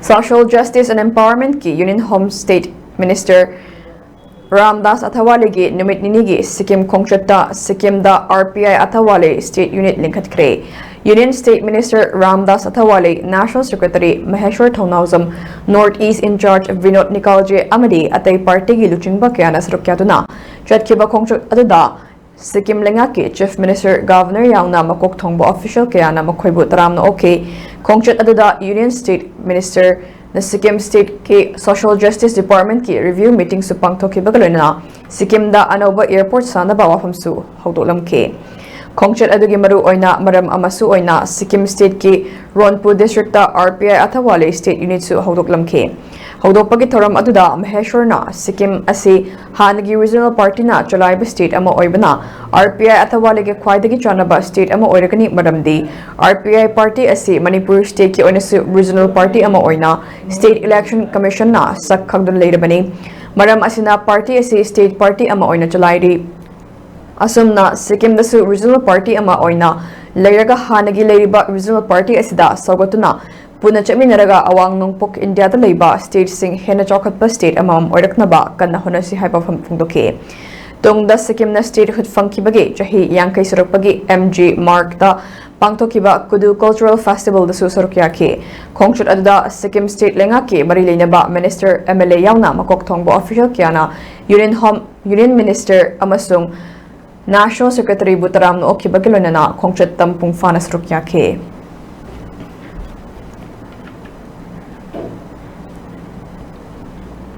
Social Justice and Empowerment ki Union Home State Minister Ramdas Athawale ki numit nini ki sikkim khongchat da sikkim da RPI Athawale State Unit lingkhatkhre Union State Minister Ramdas Athawale National Secretary Maheshwar Thonawzam Northeast in charge of Vinod Nikalje amadi atai party gi luchingba kya na sarukyaduna chatkiba khongchat aduda Sikkim Lengaki Chief Minister Governor Yauna Makok Thongbo official kaya na makhoibu taram na okay khongchat aduda Union State Minister the Sikkim State ke Social Justice Department ki review meeting su pangthokiba galona Sikkim da Anoba Airport sana ba wafamsu haudolam ke khongchat adugi maru oina maram amasu oina Sikkim State ki Ronpur District da RPI Athawale State Unit su haudoklam ke haudokpagi thoram aduda Maheshwar na Sikkim asi hanagi regional party na chalaiba state ama oibana RPI Athawale ge khwaidagi chanaba state ama oiragani maramdi RPI party asi Manipur state ki oina regional party ama oina State Election Commission na sak khagdun leirabani maram asina party asi state party ama oina chalairi asumna Sikkim dasu regional party ama oina leiraga hanagi leiriba regional party asida saugotuna puna chaminaraga awang nungpok India da leiba state sing hena chokhatpa state amam oiraknaba kanna honasi haiba phungdoke tongda Sikkim na state hut fangkibage chahi yangkai surukpagi MG Mark da pangthokiba kudu cultural festival da susarukya ke khongchat aduda Sikkim state lenga ke mari leinaba minister MLA yauna makok thongbo official kyana union minister amasung national secretary butaram no okibagilona na khongchat tampung fana surukya ke